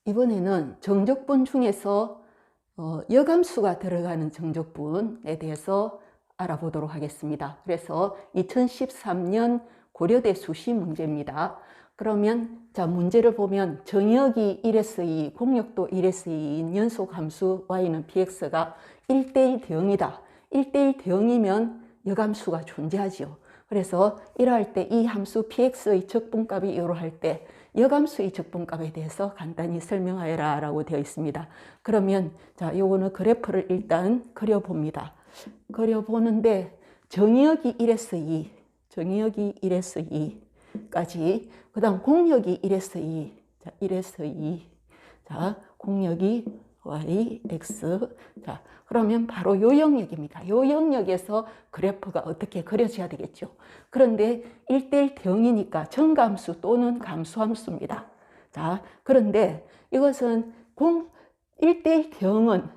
이번에는 정적분 중에서 여감수가 들어가는 정적분에 대해서 알아보도록 하겠습니다. 그래서 2013년 고려대 수시 문제입니다. 그러면 자, 문제를 보면 정역이 1에서 2, 공역도 1에서 2인 연속 함수 y는 px가 1대1 대응이다. 1대1 대응이면 여감수가 존재하죠. 그래서 이러할 때 이 함수 px의 적분값이 이러할 때 여감수의 적분값에 대해서 간단히 설명하여라 라고 되어 있습니다. 그러면 자, 요거는 그래프를 일단 그려봅니다. 그려보는데 정역이 1에서 2, 정역이 1에서 2까지, 그 다음 공역이 1에서 2, 자, 1에서 2, 자, 공역이 y, x, 자, 그러면 바로 요 영역입니다. 요 영역에서 그래프가 어떻게 그려져야 되겠죠. 그런데 1대1 대응이니까 정감수 또는 감수함수입니다. 자, 그런데 이것은 1대1 대응은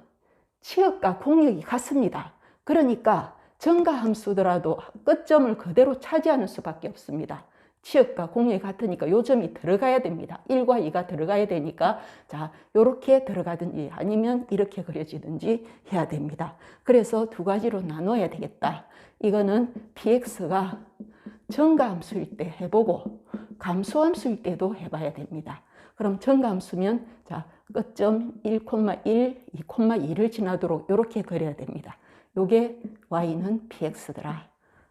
치역과 공역이 같습니다. 그러니까 정가함수더라도 끝점을 그대로 차지하는 수밖에 없습니다. 치역과 공역이 같으니까 요 점이 들어가야 됩니다. 1과 2가 들어가야 되니까 자, 요렇게 들어가든지 아니면 이렇게 그려지든지 해야 됩니다. 그래서 두 가지로 나눠야 되겠다. 이거는 px가 정가함수일 때 해보고 감수함수일 때도 해봐야 됩니다. 그럼 정가함수면 자, 끝점 1,1, 2,2를 지나도록 이렇게 그려야 됩니다. 요게 y는 px더라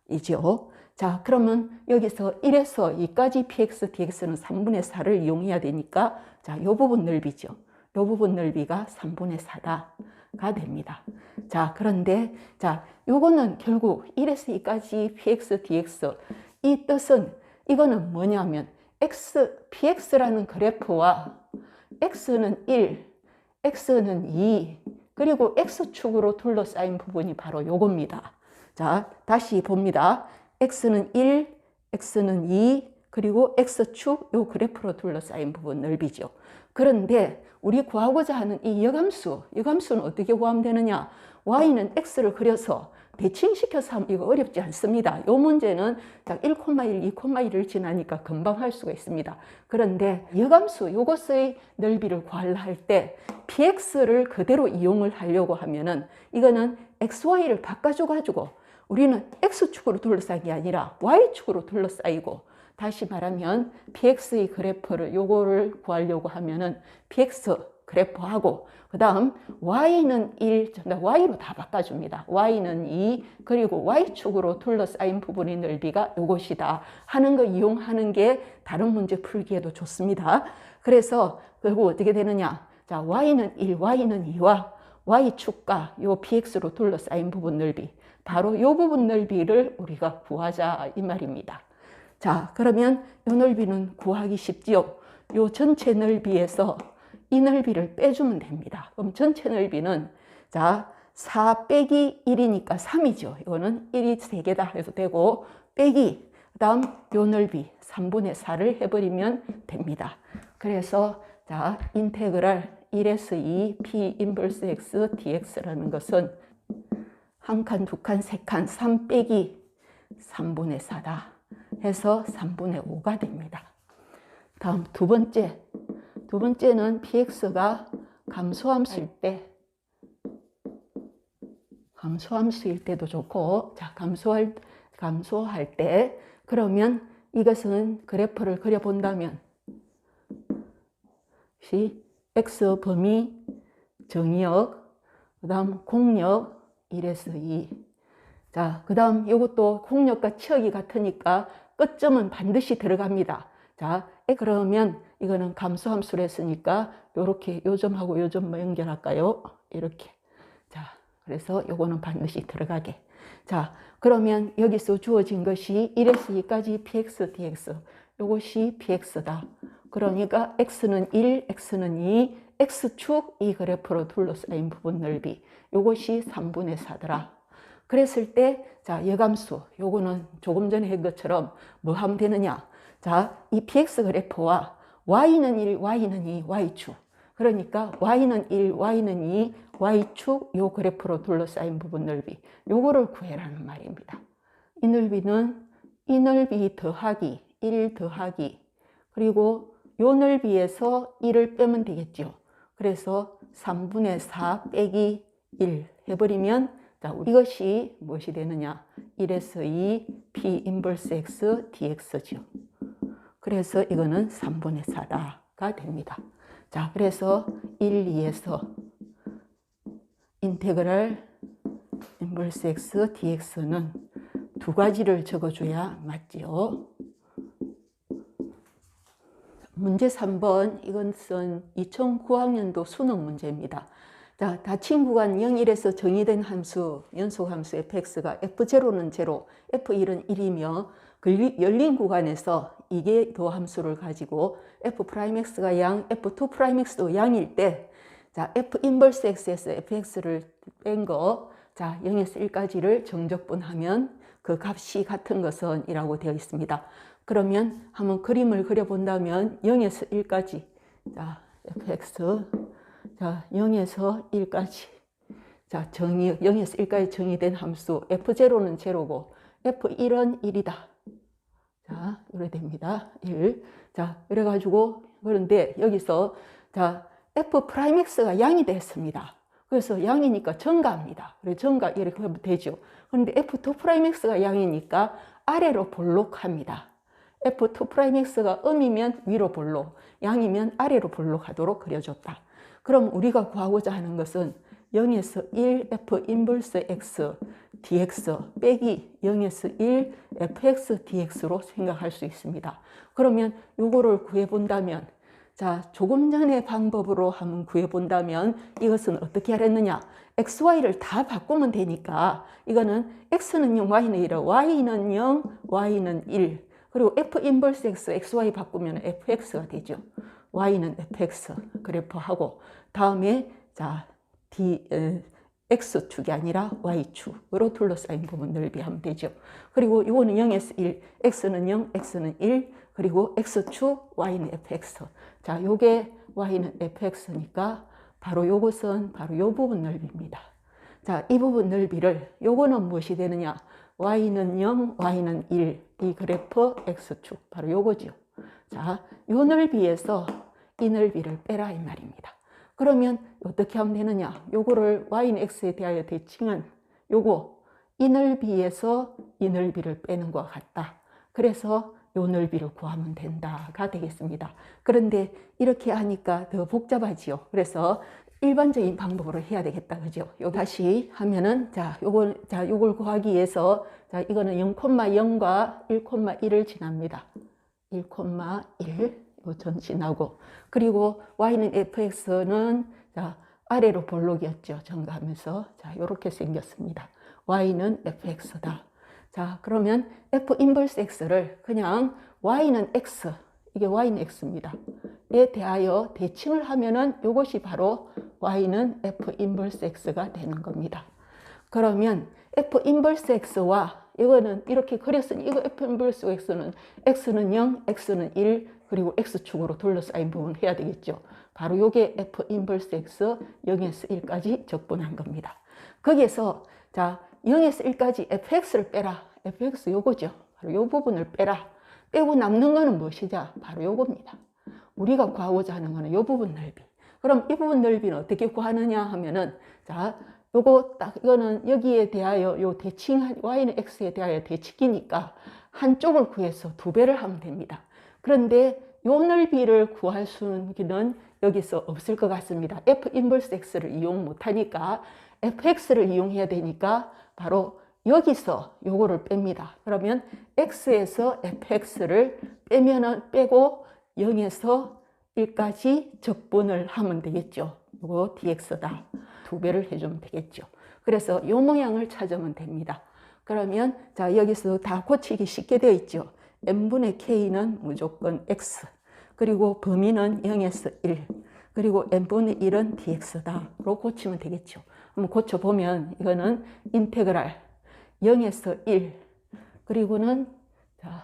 이죠. 자, 그러면 여기서 1에서 2까지 px, dx는 3분의 4를 이용해야 되니까 자, 요 부분 넓이죠. 요 부분 넓이가 3분의 4가 됩니다. 자, 그런데 자, 요거는 결국 1에서 2까지 px, dx 이 뜻은 이거는 뭐냐면 px라는 그래프와 x는 1, x는 2, 그리고 x축으로 둘러싸인 부분이 바로 요겁니다. 자, 다시 봅니다. x는 1, x는 2, 그리고 x축 요 그래프로 둘러싸인 부분 넓이죠. 그런데 우리 구하고자 하는 이 여감수는 어떻게 구하면 되느냐? y는 x를 그려서 대칭시켜서 하면 이거 어렵지 않습니다. 이 문제는 1,1, 2,1을 지나니까 금방 할 수가 있습니다. 그런데 여감수, 이것의 넓이를 구하려 할 때 px를 그대로 이용을 하려고 하면은 이거는 xy를 바꿔줘가지고 우리는 x축으로 둘러싸인 게 아니라 y축으로 둘러싸이고, 다시 말하면 px의 그래프를 요거를 구하려고 하면은 px 그래프하고 그 다음 y는 1, y로 다 바꿔줍니다. y는 2, 그리고 y축으로 둘러싸인 부분의 넓이가 요것이다 하는 거 이용하는 게 다른 문제 풀기에도 좋습니다. 그래서 결국 어떻게 되느냐? 자, y는 1, y는 2와 y축과 요 px로 둘러싸인 부분 넓이, 바로 요 부분 넓이를 우리가 구하자 이 말입니다. 자, 그러면 요 넓이는 구하기 쉽지요. 요 전체 넓이에서 이 넓이를 빼주면 됩니다. 그럼 전체 넓이는 자, 4 빼기 1이니까 3이죠. 이거는 1이 3개다 해도 되고, 빼기 그 다음 요 넓이 3분의 4를 해버리면 됩니다. 그래서 자, 인테그랄 1에서 2 p 인버스 x dx라는 것은 한 칸, 두 칸, 세 칸, 3 빼기 3분의 4다 해서 3분의 5가 됩니다. 다음 두 번째는 px가 감소함수일 때도 좋고, 자, 감소할 때, 그러면 이것은 그래프를 그려본다면 x 범위 정역, 그 다음 공역 1에서 2. 자, 그 다음 이것도 공역과 치역이 같으니까 끝점은 반드시 들어갑니다. 자, 그러면 이거는 감수함수를 했으니까 요렇게 요 점하고 요 점 연결할까요? 이렇게. 자, 그래서 요거는 반드시 들어가게. 자, 그러면 여기서 주어진 것이 1에서 2까지 px, dx. 요것이 px다. 그러니까 x는 1, x는 2, x축 이 그래프로 둘러싸인 부분 넓이. 요것이 3분의 4더라. 그랬을 때, 자, 여감수. 요거는 조금 전에 한 것처럼 뭐 하면 되느냐? 자, 이 px 그래프와 y는 1, y는 2, y축. 그러니까 y는 1, y는 2, y축 요 그래프로 둘러싸인 부분 넓이. 요거를 구해라는 말입니다. 이 넓이는 이 넓이 더하기 1 더하기 그리고 요 넓이에서 1을 빼면 되겠죠. 그래서 3분의 4 빼기 1 해버리면 자, 이것이 무엇이 되느냐? 1에서 2 P 인버스 X dx죠. 그래서 이거는 3분의 4가 됩니다. 자, 그래서 1, 2에서 인테그랄 인버스 X dx는 두 가지를 적어줘야 맞지요. 문제 3번, 이것은 2009학년도 수능 문제입니다. 자, 닫힌 구간 0, 1에서 정의된 함수, 연속함수 fx가 f0는 0, f1은 1이며 열린 구간에서 이게 도함수를 가지고 f'x가 양, f2'x도 양일 때 자, f 인버스 x에서 fx를 뺀 거, 자, 0에서 1까지를 정적분하면 그 값이 같은 것은 이라고 되어 있습니다. 그러면 한번 그림을 그려본다면 0에서 1까지 자, fx 자, 0에서 1까지 자, 0에서 1까지 정의된 함수 f0는 0고 f1은 1이다. 자, 이래 됩니다. 1. 자, 그래가지고 그런데 여기서 자, f'x가 양이 됐습니다. 그래서 양이니까 증가합니다. 그래서 증가 이렇게 하면 되죠. 그런데 f2'x가 양이니까 아래로 볼록합니다. f2'x가 음이면 위로 볼록, 양이면 아래로 볼록하도록 그려줬다. 그럼 우리가 구하고자 하는 것은 0에서 1 f 인버스 x dx 빼기 0에서 1 fx dx로 생각할 수 있습니다. 그러면 요거를 구해본다면 자, 조금 전의 방법으로 한번 구해본다면 이것은 어떻게 하랬느냐? xy를 다 바꾸면 되니까 이거는 x는 0, y는 1, y는 0, y는 1 그리고 f 인버스 x, xy 바꾸면 fx가 되죠. y는 fx 그래프하고 다음에 자 x축이 아니라 y축으로 둘러싸인 부분 넓이하면 되죠. 그리고 이거는 0에서 1, x는 0, x는 1 그리고 x축, y는 fx. 자, 요게 y는 fx니까 바로 요것은 바로 요 부분 넓이입니다. 자, 이 부분 넓이를 요거는 무엇이 되느냐? y는 0, y는 1. 이 그래프 x축 바로 요거죠. 자, 요 넓이에서 이 넓이를 빼라 이 말입니다. 그러면 어떻게 하면 되느냐? 요거를 y는 x에 대하여 대칭은 요거 이 넓이에서 이 넓이를 빼는 것과 같다. 그래서 요 넓이를 구하면 된다가 되겠습니다. 그런데 이렇게 하니까 더 복잡하지요. 그래서 일반적인 방법으로 해야 되겠다. 그죠? 요 다시 하면은 요걸 구하기 위해서 자, 이거는 0,0과 1,1을 지납니다. 1,1 전 지나고 그리고 y는 fx는 자, 아래로 볼록이었죠. 증가하면서 자, 요렇게 생겼습니다. y는 fx다. 자, 그러면 f 인버스 x를 그냥 y는 x, 이게 y는 x입니다. 에 대하여 대칭을 하면은 이것이 바로 y는 f 인버스 x가 되는 겁니다. 그러면 f 인버스 x와 이거는 이렇게 그렸으니 이거 f 인버스 x는 x는 0, x는 1 그리고 x축으로 둘러싸인 부분 해야 되겠죠. 바로 이게 f 인버스 x 0에서 1까지 적분한 겁니다. 거기에서 자 0에서 1까지 fx를 빼라. fx 요거죠. 바로 요 부분을 빼라. 빼고 남는 거는 무엇이냐? 바로 요겁니다. 우리가 구하고자 하는 거는 요 부분 넓이. 그럼 이 부분 넓이는 어떻게 구하느냐 하면은 자, 요거 딱 이거는 여기에 대하여 요 대칭 y는 x에 대하여 대칭이니까 한쪽을 구해서 2배를 하면 됩니다. 그런데 요 넓이를 구할 수는 여기서 없을 것 같습니다. f 인버스 x를 이용 못 하니까 fx를 이용해야 되니까 바로 여기서 요거를 뺍니다. 그러면 x에서 fx를 빼고 0에서 1까지 적분을 하면 되겠죠. 요거 dx다. 2배를 해주면 되겠죠. 그래서 요 모양을 찾으면 됩니다. 그러면 자 여기서 다 고치기 쉽게 되어 있죠. n분의 k는 무조건 x 그리고 범위는 0에서 1 그리고 n분의 1은 dx다로 고치면 되겠죠. 한번 고쳐보면 이거는 인테그랄 0에서 1 그리고는 자,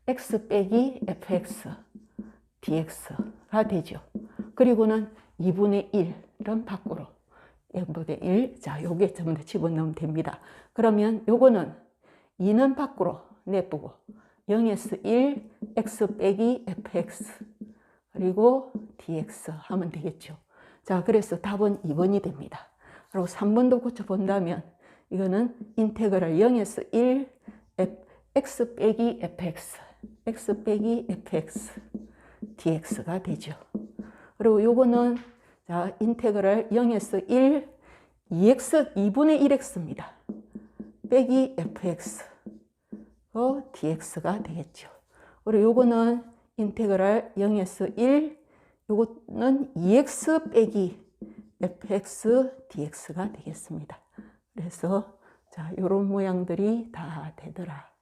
x 빼기 fx dx가 되죠. 그리고는 2분의 1은 밖으로 0분의 1 자, 요게 전부 다 집어넣으면 됩니다. 그러면 요거는 2는 밖으로 내보고 0에서 1 x 빼기 fx 그리고 dx 하면 되겠죠. 자, 그래서 답은 2번이 됩니다. 그리고 3번도 고쳐본다면 이거는 인테그랄 0에서 1 x 빼기 fx, x 빼기 fx dx가 되죠. 그리고 요거는 자, 인테그랄 0에서 1 2x 2분의 1x입니다. 빼기 fx dx가 되겠죠. 그리고 요거는 인테그랄 0에서 1 요거는 2x 빼기 fx dx가 되겠습니다. 그래서 자, 요런 모양들이 다 되더라.